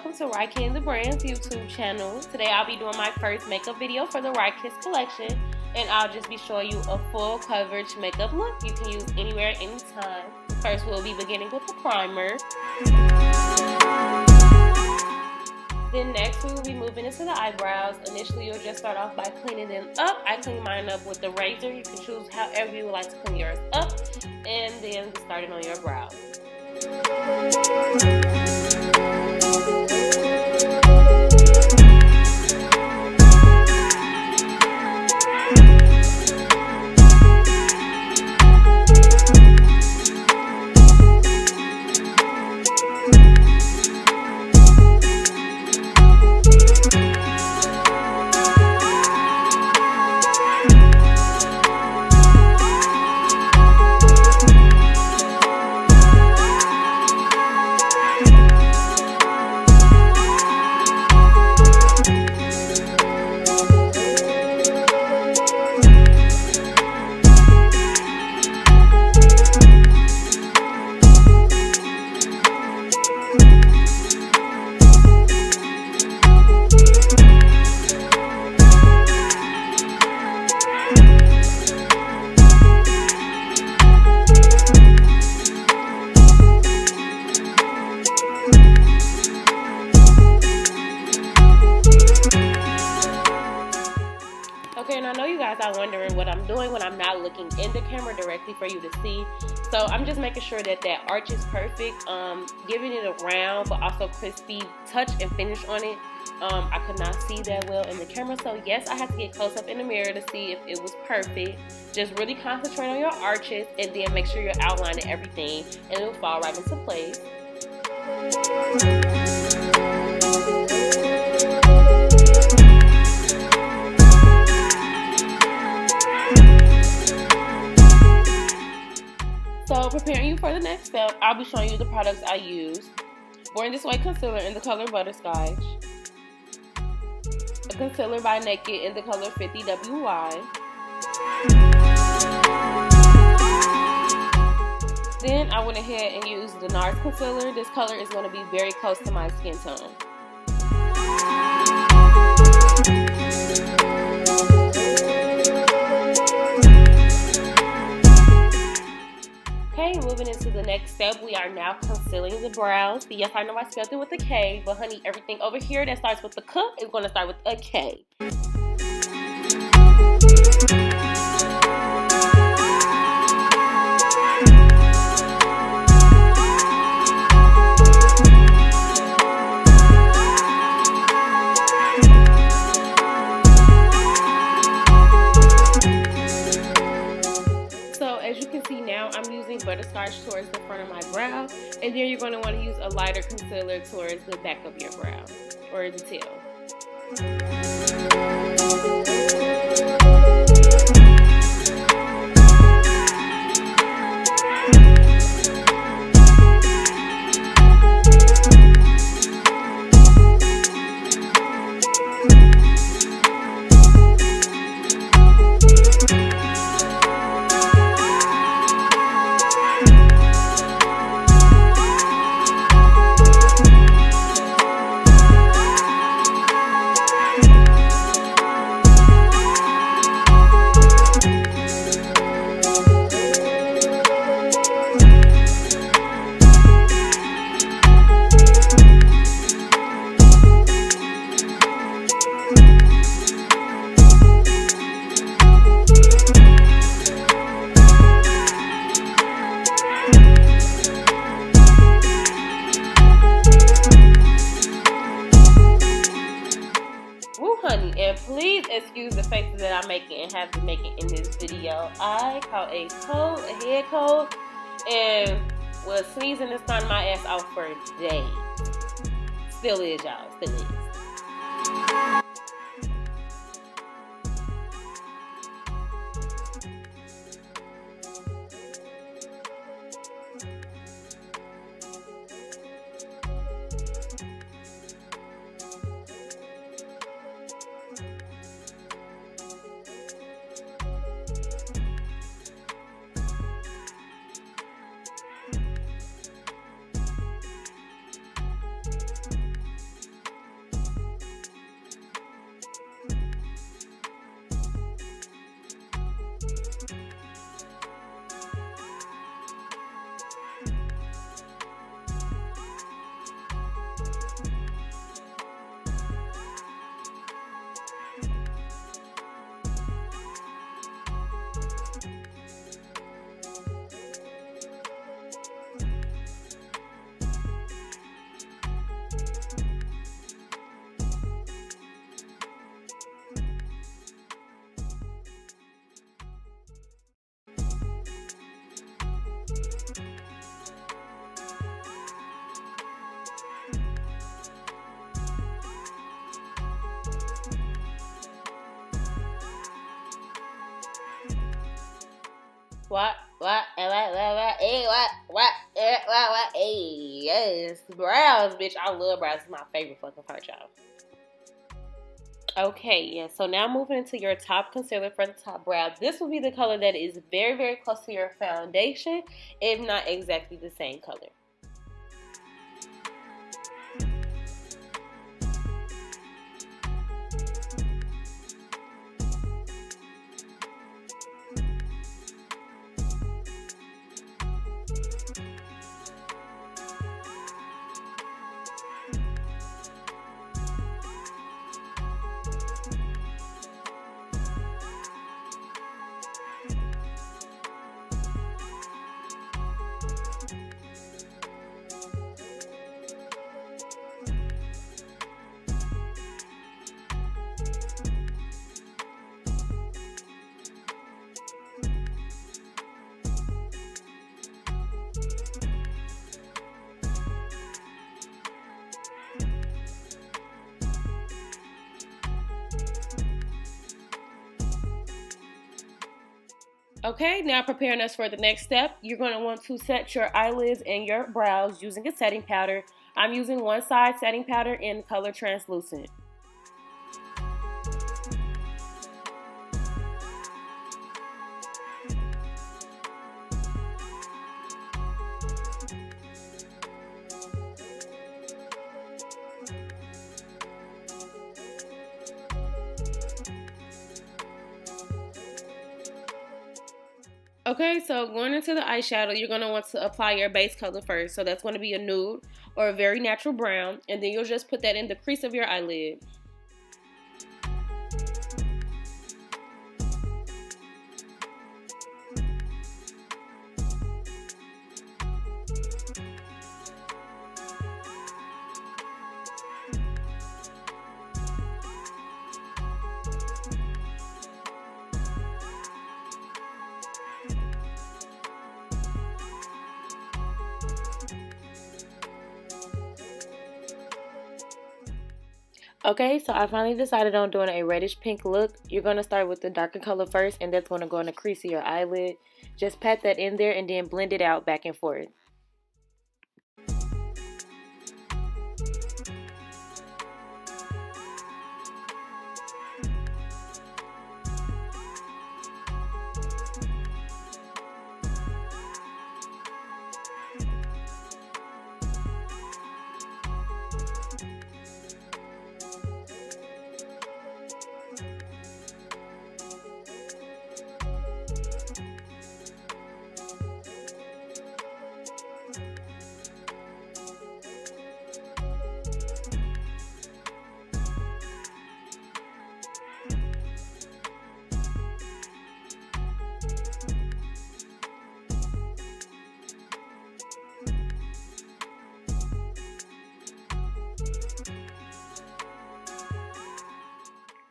welcome to Rykin the Brand's YouTube channel. Today I'll be doing my first makeup video for the Rykin collection, and I'll just be showing you a full coverage makeup look you can use anywhere, anytime. First we'll be beginning with the primer. Then next we will be moving into the eyebrows. Initially you'll just start off by cleaning them up. I clean mine up with the razor. You can choose however you would like to clean yours up, and then start it on your brows. Okay, and I know you guys are wondering what I'm doing when I'm not looking in the camera directly for you to see. So I'm just making sure that that arch is perfect, giving it a round but also crispy touch and finish on it. I could not see that well in the camera, so yes, I had to get close up in the mirror to see if it was perfect. Just really concentrate on your arches and then make sure you're outlining everything and it'll fall right into place. So preparing you for the next step, I'll be showing you the products I use. Born This Way concealer in the color Butterscotch. A concealer by Naked in the color 50WY. Then I went ahead and used the NARS concealer. This color is going to be very close to my skin tone. Okay, moving into the next step, we are now concealing the brows. Yes, I know I spelled it with a K, but honey, everything over here that starts with the K is going to start with a K. I'm using Butterscotch towards the front of my brow, and then you're going to want to use a lighter concealer towards the back of your brow or the tail. Honey, and please excuse the faces that I'm making and have been making in this video. I caught a cold, a head cold, and was sneezing and starting my ass out for days. Still is, y'all. Still is. Hey, yes, brows, bitch. I love brows. It's my favorite fucking part, y'all. Okay, yeah. So now moving into your top concealer for the top brow. This will be the color that is very, very close to your foundation, if not exactly the same color. Okay, now preparing us for the next step, you're going to want to set your eyelids and your brows using a setting powder. I'm using one side setting powder in color translucent. Okay, so going into the eyeshadow, you're going to want to apply your base color first. So that's going to be a nude or a very natural brown. And then you'll just put that in the crease of your eyelid. Okay, so I finally decided on doing a reddish pink look. You're going to start with the darker color first, and that's going to go in the crease of your eyelid. Just pat that in there and then blend it out back and forth.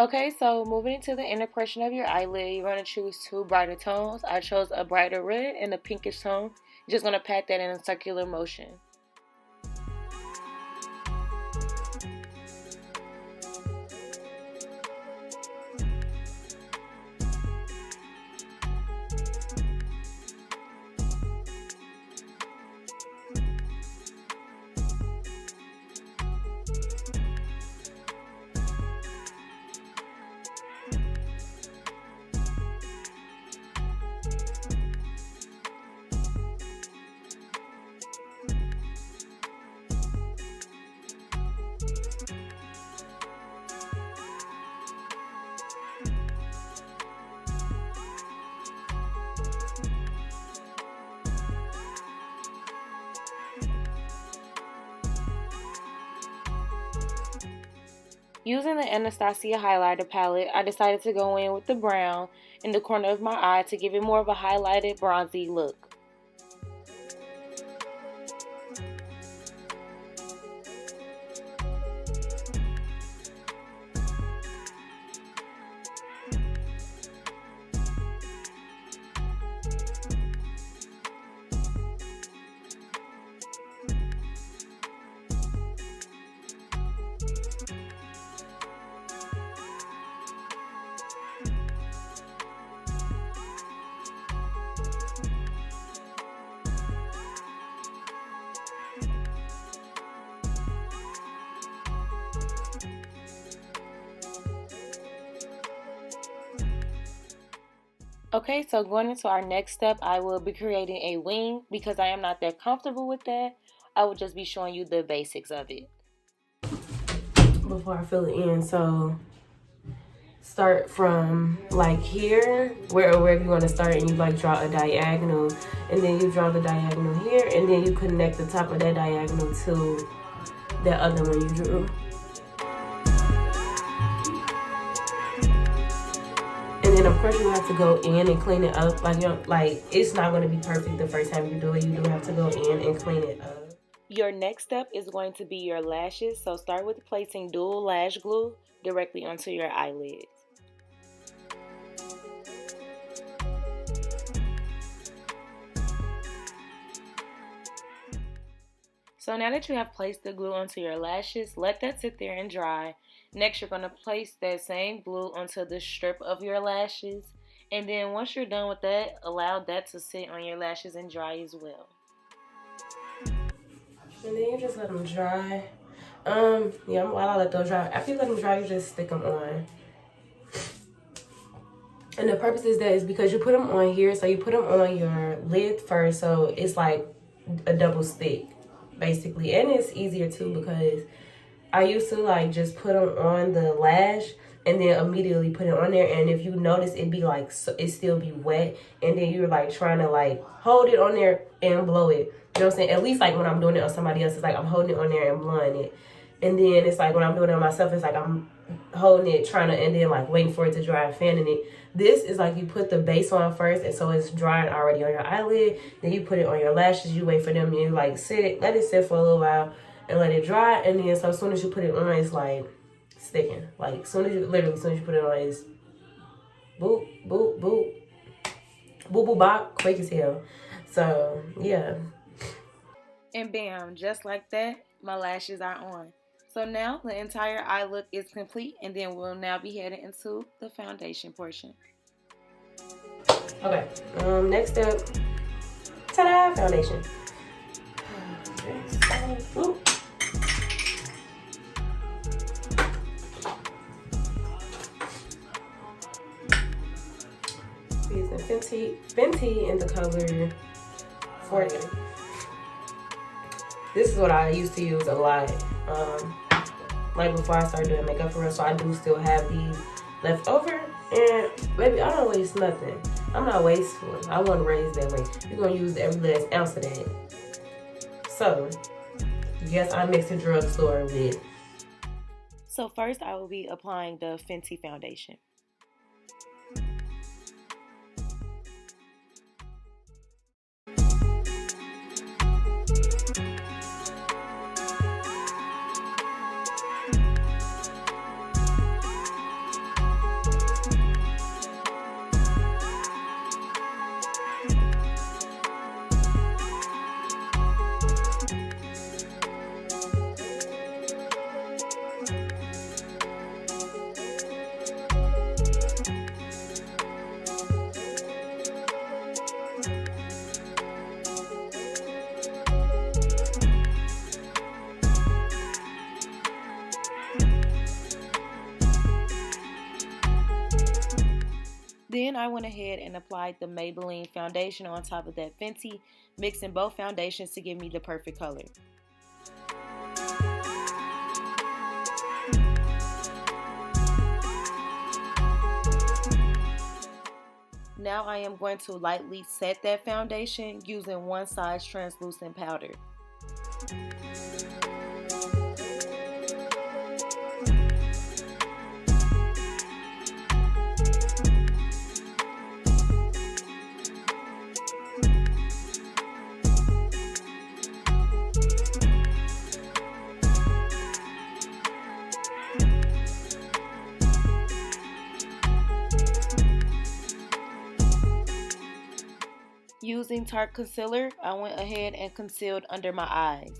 Okay, so moving into the inner portion of your eyelid, you're going to choose two brighter tones. I chose a brighter red and a pinkish tone. You're just going to pat that in a circular motion. Using the Anastasia highlighter palette, I decided to go in with the brown in the corner of my eye to give it more of a highlighted bronzy look. Okay, so going into our next step, I will be creating a wing because I am not that comfortable with that. I will just be showing you the basics of it. Before I fill it in, so start from like here, wherever you want to start, and you like draw a diagonal, and then you draw the diagonal here, and then you connect the top of that diagonal to the other one you drew. And then of course you have to go in and clean it up. Like, you know, like it's not going to be perfect the first time you do it. You do have to go in and clean it up. Your next step is going to be your lashes. So start with placing dual lash glue directly onto your eyelids. So now that you have placed the glue onto your lashes, let that sit there and dry. Next, you're going to place that same glue onto the strip of your lashes. And then once you're done with that, allow that to sit on your lashes and dry as well. And then you just let them dry. Yeah, while I let those dry, after you let them dry, you just stick them on. And the purpose is that is because you put them on here, so you put them on your lid first, so it's like a double stick, basically. And it's easier too because I used to like just put them on the lash and then immediately put it on there, and if you notice, it'd be like, it still be wet, and then you're like trying to like hold it on there and blow it. You know what I'm saying? At least like when I'm doing it on somebody else, it's like I'm holding it on there and blowing it. And then it's like when I'm doing it on myself, it's like I'm holding it, trying to, and then like waiting for it to dry and fanning it. This is like you put the base on first, and so it's drying already on your eyelid. Then you put it on your lashes, you wait for them, and you like let it sit for a little while and let it dry. And then so as soon as you put it on, it's like sticking. Like as soon as you put it on, it's boop, boop, boop, boop, boop, bop, quick as hell. So yeah. And bam, just like that, my lashes are on. So now the entire eye look is complete, and then we'll now be heading into the foundation portion. Okay, next up, ta-da, foundation. Okay, so, using Fenty in the color 40. This is what I used to use a lot, like before I started doing makeup for real, so I do still have these left over, and baby, I don't waste nothing. I'm not wasteful. I want to raise that way. You're going to use every last ounce of that. So, yes, I mixed a drugstore with. So first, I will be applying the Fenty foundation. Then I went ahead and applied the Maybelline foundation on top of that Fenty, mixing both foundations to give me the perfect color. Now I am going to lightly set that foundation using one size translucent powder. Using Tarte concealer, I went ahead and concealed under my eyes.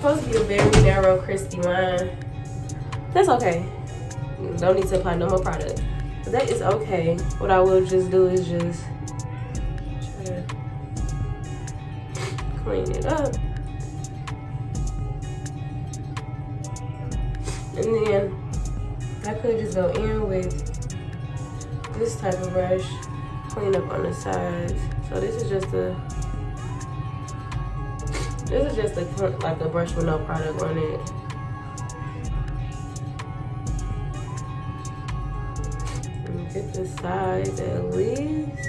supposed to be a very narrow, crispy line. That's okay. Don't need to apply no more product. But that is okay. What I will just do is just try to clean it up. And then I could just go in with this type of brush, clean up on the sides. So this is just a like a brush with no product on it. And get the sides at least.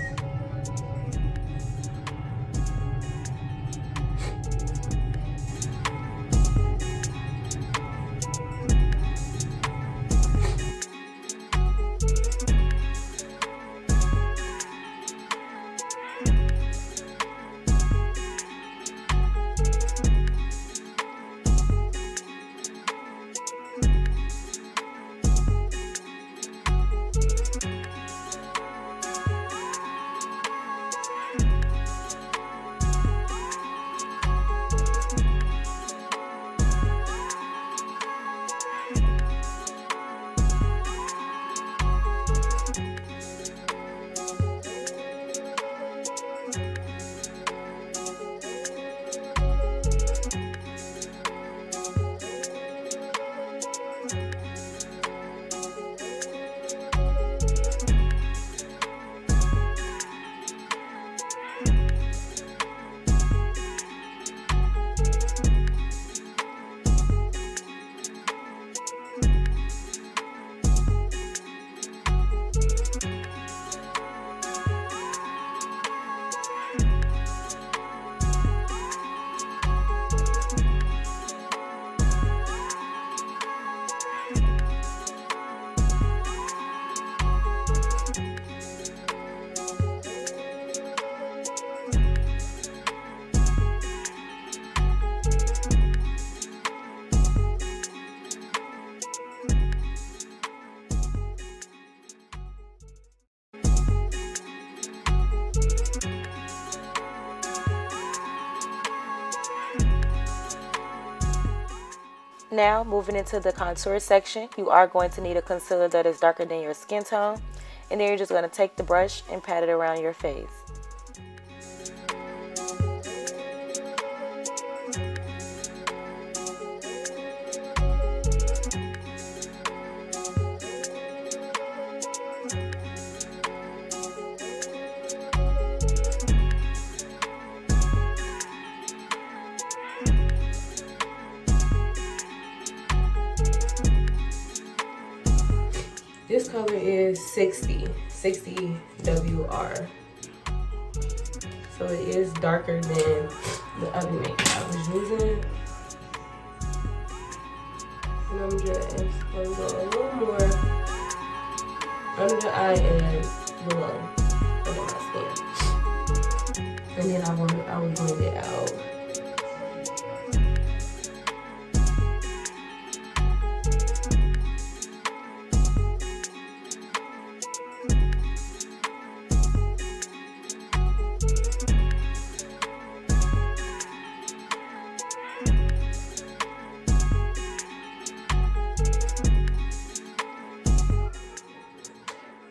Now, moving into the contour section, you are going to need a concealer that is darker than your skin tone. And then you're just going to take the brush and pat it around your face. This color is 60 WR. So it is darker than the other makeup I was using. And I'm just gonna go a little more under the eye and below under my skin. And then I will blend it out.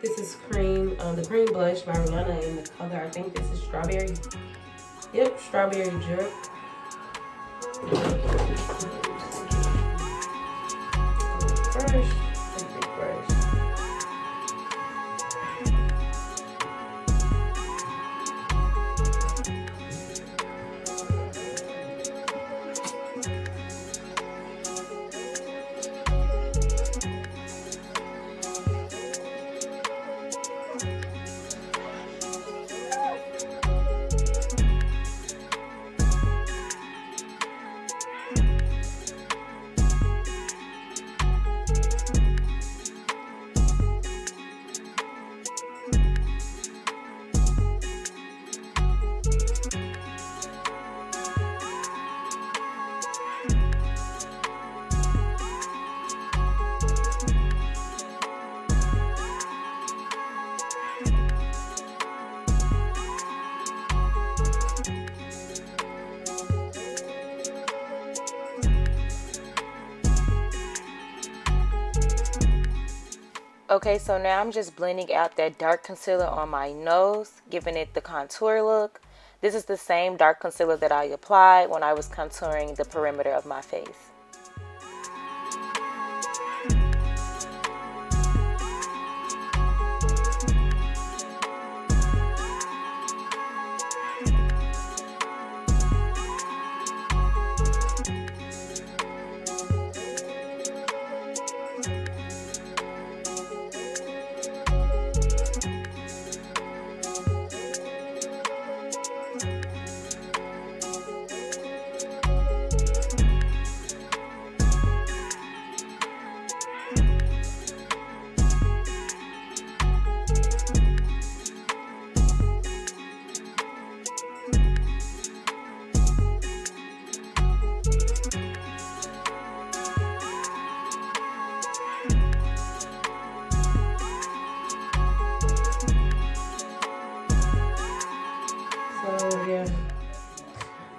This is cream, the cream blush by Rihanna in the color, I think this is strawberry. Yep, strawberry drip. Brush, big brush. Okay, so now I'm just blending out that dark concealer on my nose, giving it the contour look. This is the same dark concealer that I applied when I was contouring the perimeter of my face.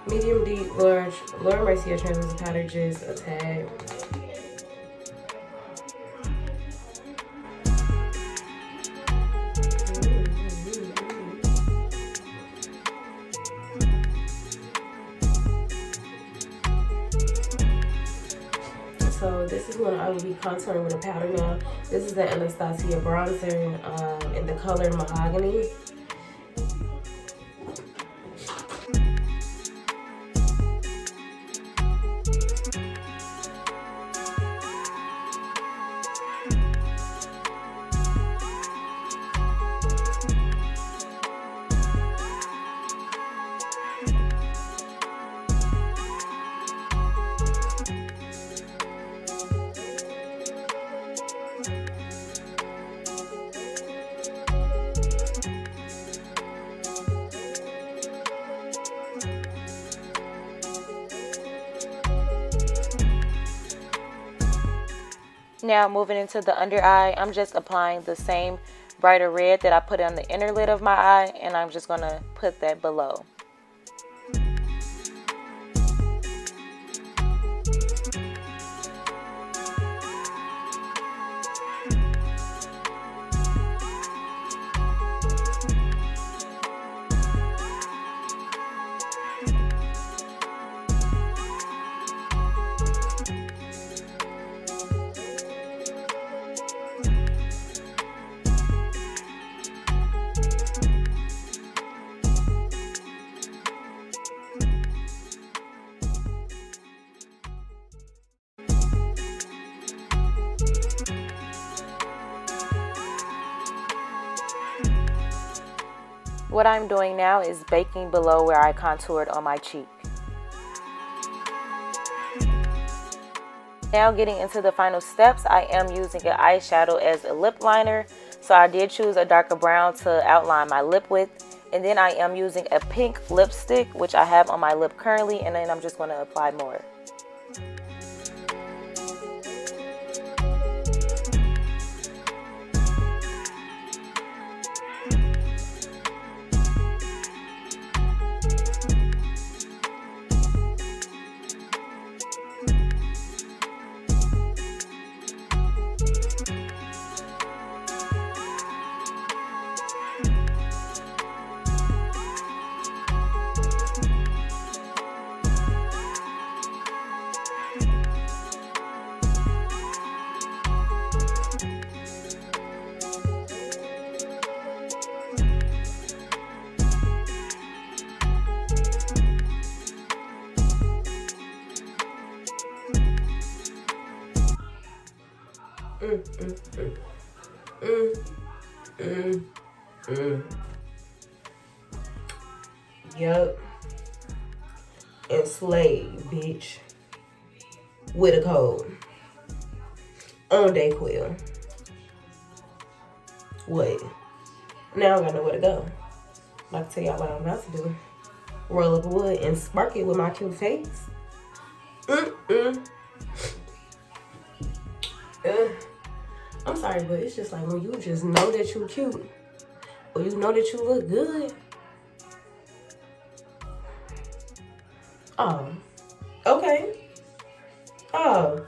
Medium deep, large, lower Mercier translucent powder, just a tad. So this is what I will be contouring with a powder now. This is the Anastasia bronzer in the color Mahogany. Now moving into the under eye, I'm just applying the same brighter red that I put on the inner lid of my eye, and I'm just going to put that below. What I'm doing now is baking below where I contoured on my cheek. Now getting into the final steps, I am using an eyeshadow as a lip liner. So I did choose a darker brown to outline my lip with. And then I am using a pink lipstick, which I have on my lip currently, and then I'm just going to apply more. Yup. And slay, bitch. With a code. On Dayquil. What? Now I gotta know where to go. I'm about to tell y'all what I'm about to do. Roll up a wood and spark it with my cute face. I'm sorry, but it's just like when you just know that you're cute, or you know that you look good. Oh, okay. Oh.